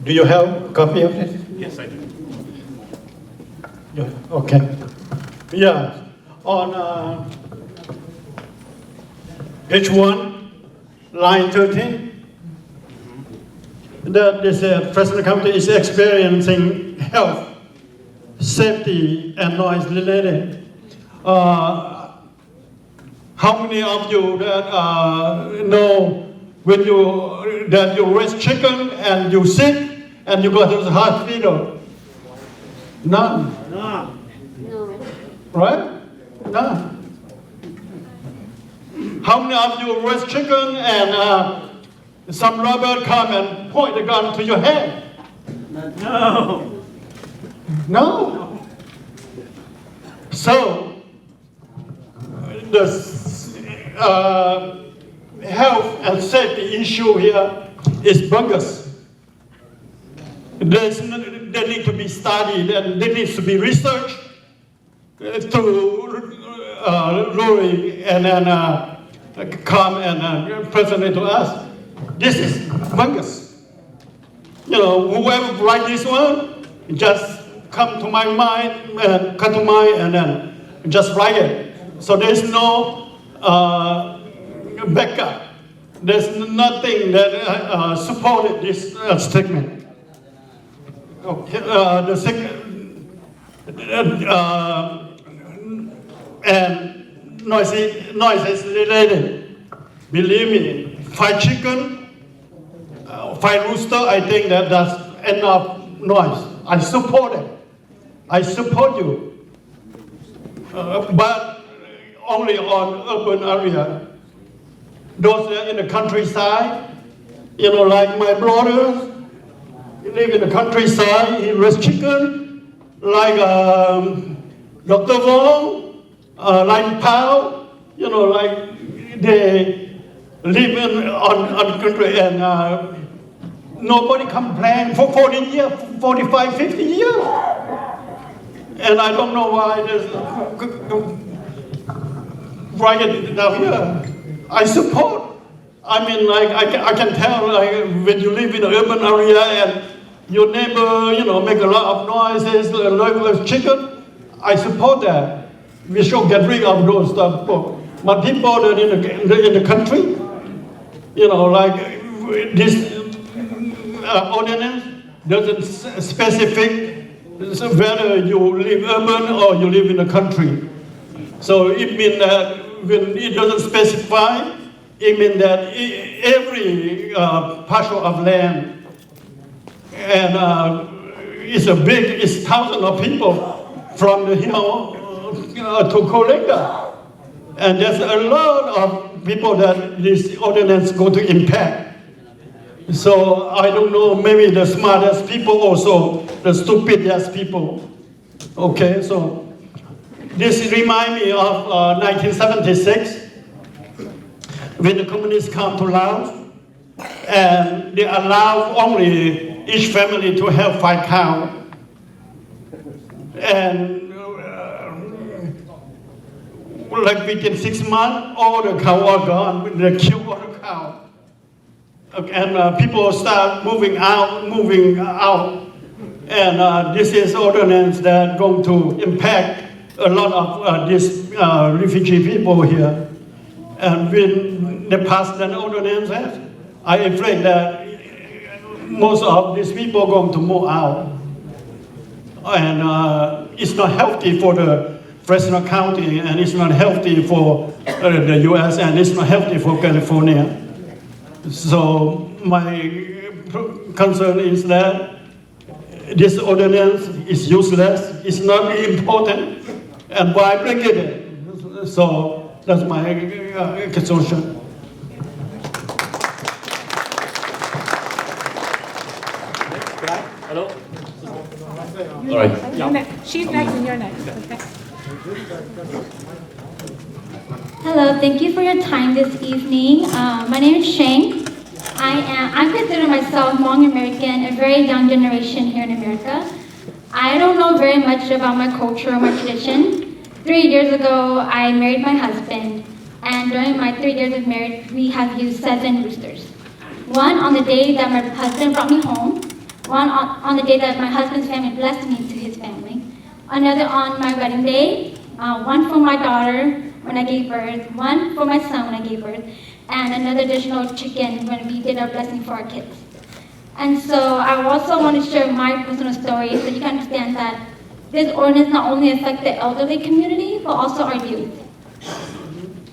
Do you have a copy of it? Yes, I do. Yeah, okay. Yeah, on page 1, line 13, that they said Fresno County is experiencing health, safety, and noise related. How many of you that know when that you raise chicken and you sick and you go to the hospital? None. No. Right? None. How many of you raise chicken and some robber come and point the gun to your head? No. No. So the health and safety issue here is bogus. They need to be studied and there needs to be research to Rory and then come and present it to us. This is bogus. You know, whoever write this one, just come to my mind and come to mind and then just write it. So there's no backup. There's nothing that supported this statement. Okay, the second, and noise is related. Believe me, fried chicken, fried rooster, I think that's enough noise. I support it. I support you. But only on urban area. Those in the countryside, you know, like my brothers, he live in the countryside, he raise chicken, like Dr. Wong, like Ntau, you know, like they live on country and nobody complain for 40 years, 45, 50 years. And I don't know why there's right down here. I support. I mean, like I can tell, like when you live in an urban area and your neighbor, you know, make a lot of noises, like chicken. I support that. We should get rid of those stuff. But people that in the country, you know, like this ordinance doesn't specific whether you live urban or you live in the country. So it means that when it doesn't specify, it means that every parcel of land and it's thousands of people from the hill to collect that. And there's a lot of people that this ordinance going to impact. So I don't know, maybe the smartest people also, the stupidest people. Okay, so this reminds me of 1976, when the communists come to Laos, and they allow only each family to have 5 cows. And like within 6 months, all the cows are gone. They kill all the cows. And people start moving out. And this is ordinance that going to impact a lot of these refugee people here. And when they pass that ordinance, I afraid that most of these people are going to move out. And it's not healthy for the Fresno County, and it's not healthy for the US, and it's not healthy for California. So my concern is that this ordinance is useless, it's not important, and why bring it in? So that's my conclusion. Hello? All right. She's next and you're next. Okay. Hello, thank you for your time this evening. My name is Sheng. I consider myself Hmong American, a very young generation here in America. I don't know very much about my culture or my tradition. 3 years ago, I married my husband, and during my 3 years of marriage, we have used 7 roosters. One on the day that my husband brought me home, One on the day that my husband's family blessed me to his family. Another on my wedding day. One for my daughter when I gave birth. One for my son when I gave birth. And another additional chicken when we did our blessing for our kids. And so I also want to share my personal story so you can understand that this ordinance not only affects the elderly community, but also our youth.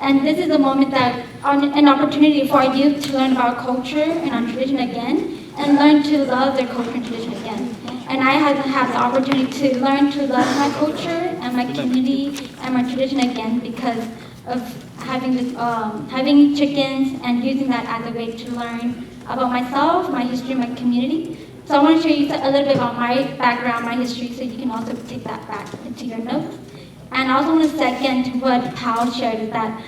And this is a moment that, an opportunity for our youth to learn about culture and our tradition again, and learn to love their culture and tradition again. And I have had the opportunity to learn to love my culture and my community and my tradition again because of having this, having chickens and using that as a way to learn about myself, my history, my community. So I want to show you a little bit about my background, my history, so you can also take that back into your notes. And I also want to second what Pal shared, is that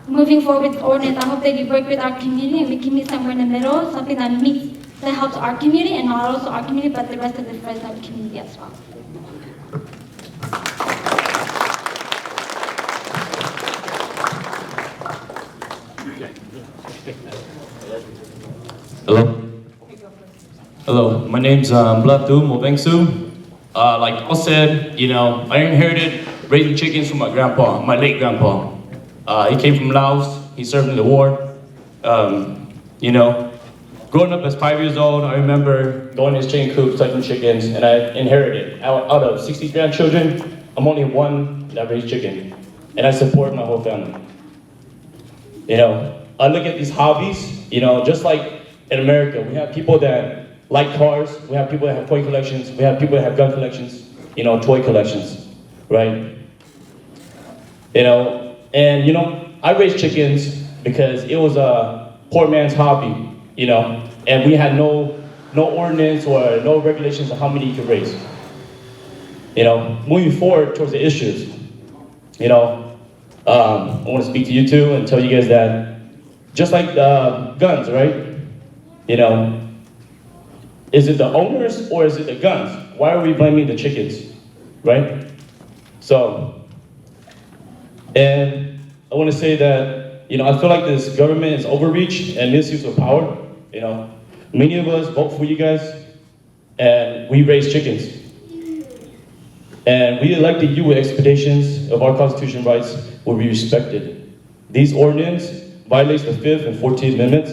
moving forward with ordinance, I hope that you work with our community and we can meet somewhere in the middle, something that helps our community, and not also our community, but the rest of the Fresno community as well. Hello. Hello. My name's Blatu Movengsu. Like Paul said, I inherited raising chickens from my grandpa, my late grandpa. He came from Laos. He served in the war. Growing up as 5 years old, I remember going to his chicken coop, touching chickens, and I inherited. Out of 60 grandchildren, I'm only one that raised chicken, and I support my whole family. I look at these hobbies, just like in America, we have people that like cars, we have people that have toy collections, we have people that have gun collections, toy collections, right? I raised chickens because it was a poor man's hobby, and we had no ordinance or no regulations on how many you could raise. Moving forward towards the issues, I want to speak to you too and tell you guys that just like guns, right? Is it the owners or is it the guns? Why are we blaming the chickens, right? So, and I want to say that, I feel like this government is overreach and misuse of power. Many of us vote for you guys, and we raise chickens. And we elected you with expectations of our constitutional rights will be respected. These ordinance violates the 5th and 14th Amendments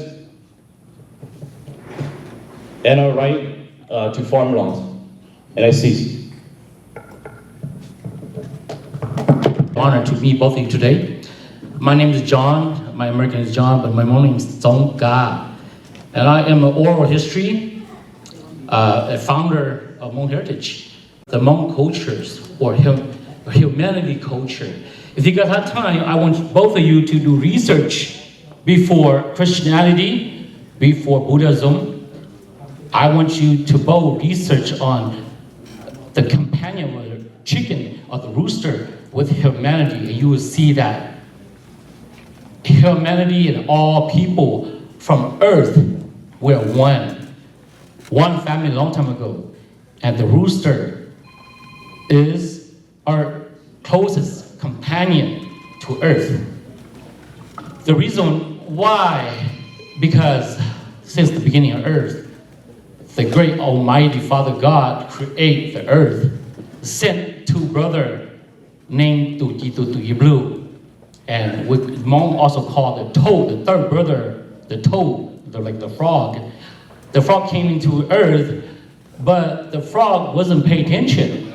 and our right to farm lands. And I cease. Honor to meet both of you today. My name is John. My American is John, but my name is Zong Ga. And I am an oral history, a founder of Hmong heritage. The Hmong cultures, or humanity culture. If you guys have time, I want both of you to do research before Christianity, before Buddhism. I want you to both research on the companion of the chicken or the rooster with humanity, and you will see that humanity and all people from earth were one family a long time ago, and the rooster is our closest companion to earth. The reason why, because since the beginning of earth, the great almighty Father God created the earth, sent two brothers named Tsis Blue, and Hmong also called the toad, the third brother, the toad, like the frog. The frog came into earth, but the frog wasn't paying attention.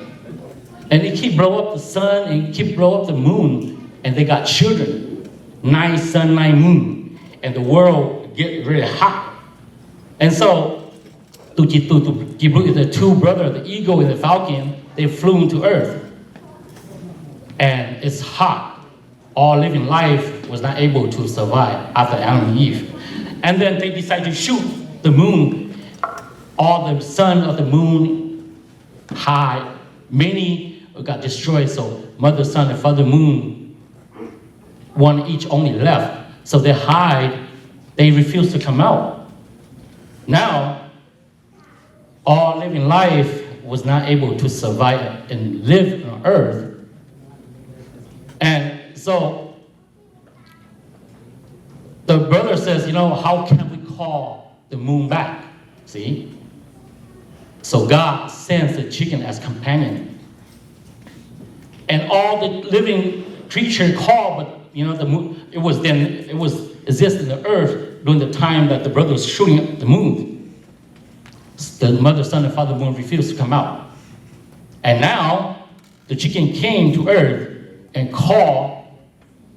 And it keep blow up the sun and keep blow up the moon, and they got children. 9 sun, 9 moon, and the world get really hot. And so, Tsis Blue is the two brothers, the eagle and the falcon, they flew into earth. And it's hot. All living life was not able to survive after Adam and Eve. And then they decided to shoot the moon. All the sun of the moon high. Many got destroyed, so mother sun and father moon, one each only left. So they hide, they refuse to come out. Now, all living life was not able to survive and live on earth. And so the brother says, how can we call the moon back? See? So God sends the chicken as companion. And all the living creature call, but it was exist in the earth during the time that the brother was shooting at the moon. The mother, son, and father moon refused to come out. And now the chicken came to earth and called,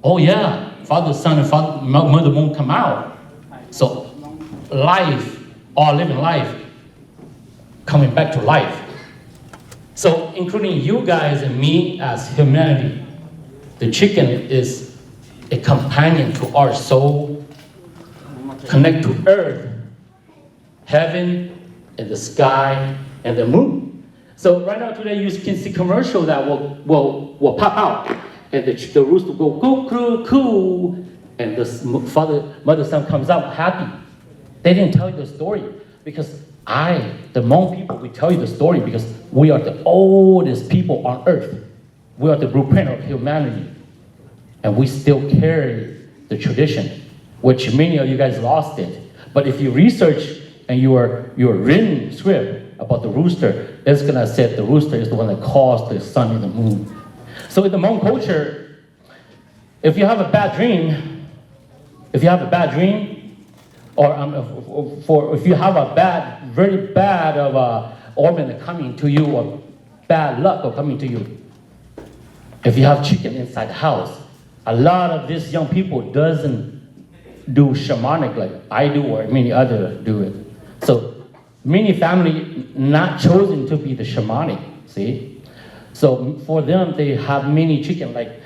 oh yeah, father, son, and mother moon come out. So life, all living life, coming back to life. So including you guys and me as humanity, the chicken is a companion to our soul, connect to earth, heaven, and the sky, and the moon. So right now today you can see commercial that will pop out, and the rooster will go coo, coo, and the mother, son comes out happy. They didn't tell you the story because the Hmong people, we tell you the story because we are the oldest people on earth. We are the blueprint of humanity. And we still carry the tradition, which many of you guys lost it. But if you research and your written script about the rooster, it's gonna say the rooster is the one that caused the sun and the moon. So in the Hmong culture, if you have a bad dream, or if you have a very bad omen coming to you, or bad luck coming to you, if you have chicken inside the house, a lot of these young people doesn't do shamanic like I do or many others do it. So many family not chosen to be the shamanic, see? So for them, they have many chicken, like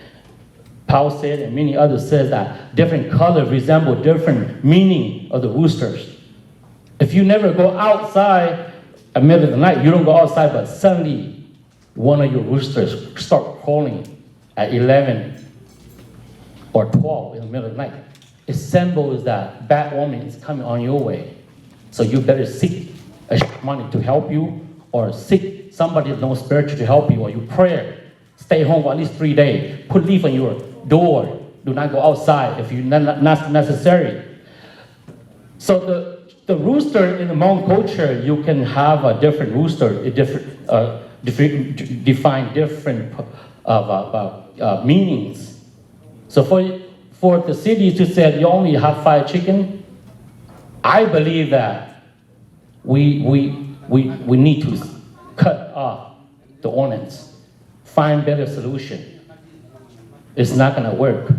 Paul said and many others says that different colors resemble different meaning of the roosters. If you never go outside at the middle of the night, you don't go outside, but suddenly one of your roosters start calling at 11 or 12 in the middle of the night. It symbols that bad omen is coming on your way. So you better seek a shaman to help you, or seek somebody that knows spiritual to help you, or you pray. Stay home for at least 3 days. Put leaf on your door. Do not go outside if you're not necessary. So the rooster in the Hmong culture, you can have a different rooster, define different meanings. So for the city to say you only have 5 chicken, I believe that we need to cut off the ordinance, find better solution. It's not gonna work.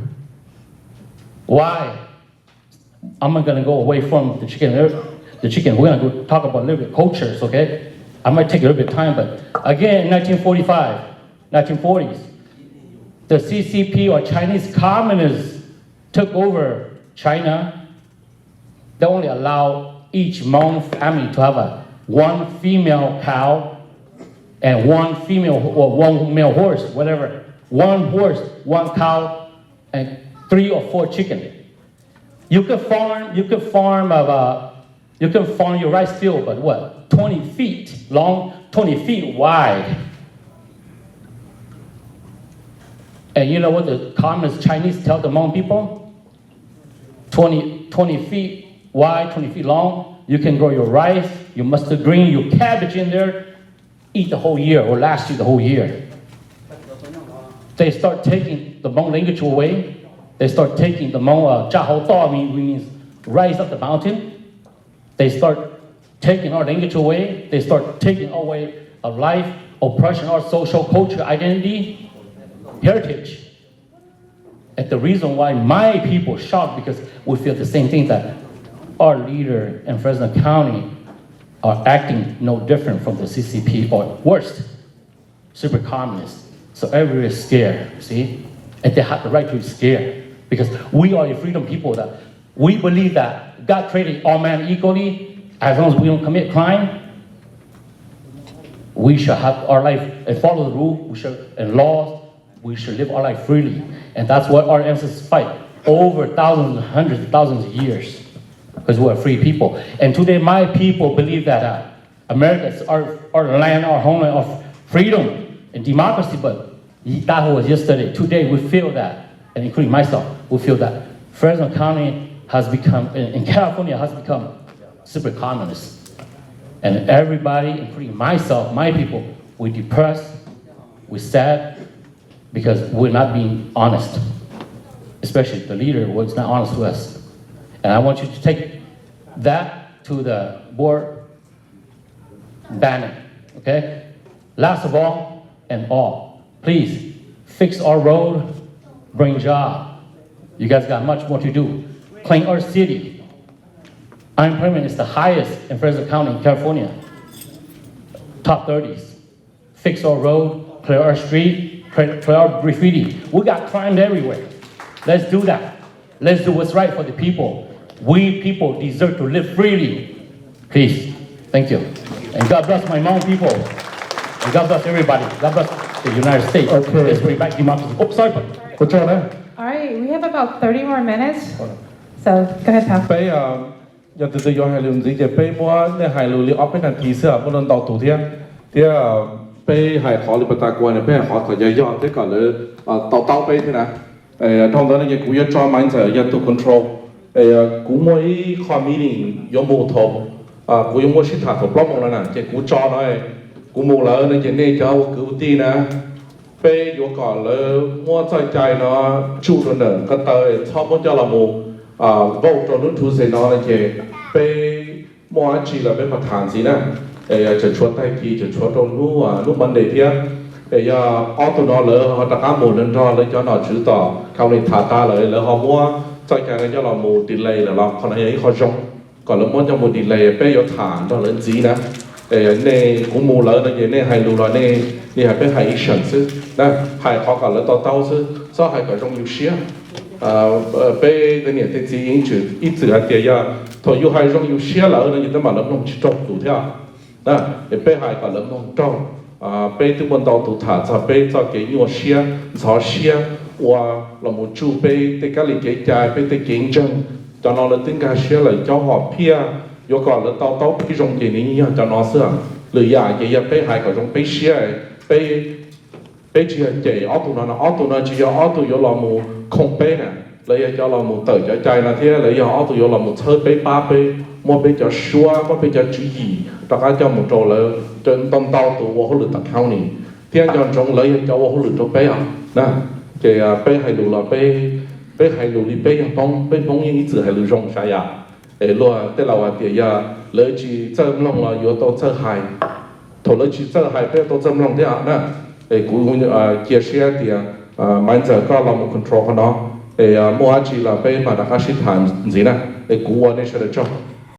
Why? I'm not gonna go away from the chicken. We're gonna go talk about a little bit cultures, okay? I might take a little bit of time, but again, in 1945, 1940s, the CCP or Chinese communists took over China. They only allow each Hmong family to have one female cow and one female or one male horse, whatever. One horse, one cow, and 3 or 4 chicken. You can farm your rice field, but what? 20 feet long, 20 feet wide. And you know what the communist Chinese tell the Hmong people? 20 feet wide, 20 feet long. You can grow your rice, your mustard green, your cabbage in there, eat the whole year or last you the whole year. They start taking the Hmong language away. They start taking the Hmong Jahao Da means rise up the mountain. They start taking our language away. They start taking away our life, oppression, our social culture, identity, heritage. And the reason why my people shocked because we feel the same thing that our leader in Fresno County are acting no different from the CCP or worse, super communists. So everyone is scared, see? And they have the right to be scared because we are a freedom people that we believe that God created all men equally. As long as we don't commit crime, we should have our life and follow the rules and laws. We should live our life freely. And that's what our ancestors fight over thousands, hundreds of thousands of years because we're free people. And today my people believe that America is our land, our homeland of freedom and democracy, but that was yesterday. Today we feel that, and including myself, we feel that Fresno County has become, in California has become super communist. And everybody, including myself, my people, we're depressed, we're sad, because we're not being honest. Especially the leader was not honest with us. And I want you to take that to the board banner, okay? Last of all and all, please fix our road, bring job. You guys got much more to do. Clean our city. Unemployment is the highest in Fresno County, California. Top 30s. Fix our road, clear our street, clear our graffiti. We got crime everywhere. Let's do that. Let's do what's right for the people. We people deserve to live freely. Please. Thank you. And God bless my Hmong people. And God bless everybody. God bless the United States. Okay. Let's bring back democracy. Oh, sorry. Good job, man. All right, we have about 30 more minutes. So go ahead, Tao. ไปอย่าตื่นยอให้ลืมสิจะไปมัวเนี่ยหายลืมออฟเป็นทันทีเสื้อบนนนต่อตัวเที่ยไปหายขอหรือปตากวนเนี่ยไปขอย่อที่ก่อนเลยต่อไปที่นะทองตอนนี้กูจะจอมันจะยัดตัว control กูมัวคอมมิติ้งยมโมทบกูยมโมชิถาถบล้อมมองแล้วนะจะกูจอหน่อยกูมูแล้วในเจนี่เจ้ากูตีนะไปอยู่ก่อนเลยมัวใจเนาะจู่ตัวหนึ่งก็เตยชอบมันจะละมูvô cho nó thu sẽ nói là cái về mua chỉ là về mặt hàng gì nè chỉ chuột tay kỳ chỉ chuột trong lúc vấn đề kia auto nó lỡ họ đặt áp một lần cho nó chữ tỏ không nên thả ta lại lỡ họ mua cho cái cho là một delay là nó còn ấy họ rong còn là muốn cho một delay về yếu thả đó là gì nè này cũng mua lỡ là gì này hay lưu là này hay về hay action chứ nè hay họ còn là tao chứ sao hay có trong nhiều xía bây giờ này thì chỉ in chữ ít chữ hay tiền ya thôi yêu hai trong yêu xia là nó như thế mà nó không chỉ trồng đủ theo nè bây hai cả nó không trồng bây từ bên đầu tụ thả cho bây cho cái yêu xia cho xia và là một chú bây từ cái lịch cái trái bây từ kinh doanh cho nó là tính cái xia là cho họ pia yêu còn là tao cái trong cái này như cho nó sửa lười ya cái ya bây hai cả trong bây xia bây chỉ cái auto nó chỉ auto yêu là một không bé nè lấy cho là một tờ cho chạy là thế lấy cho tụi là một thơ bé ba bé một bé cho xua một bé cho chữ gì tất cả cho một trò là trên tâm tàu tụi họ lựa tập hao nè thế cho trong lấy cho họ lựa cho bé à nè thì bé hay lựa là bé hay lựa đi bé bông những ý hay lựa rong sai à luôn thế là thì giờ lấy chỉ châm lòng là yếu tố chơ hài thổ lấy chỉ chơ hài bé tố châm lòng thế à nè cũng chia sẻ thì mình giờ có là một control của nó mua chỉ là bên mà đã khai thản gì nè để cú này sẽ được cho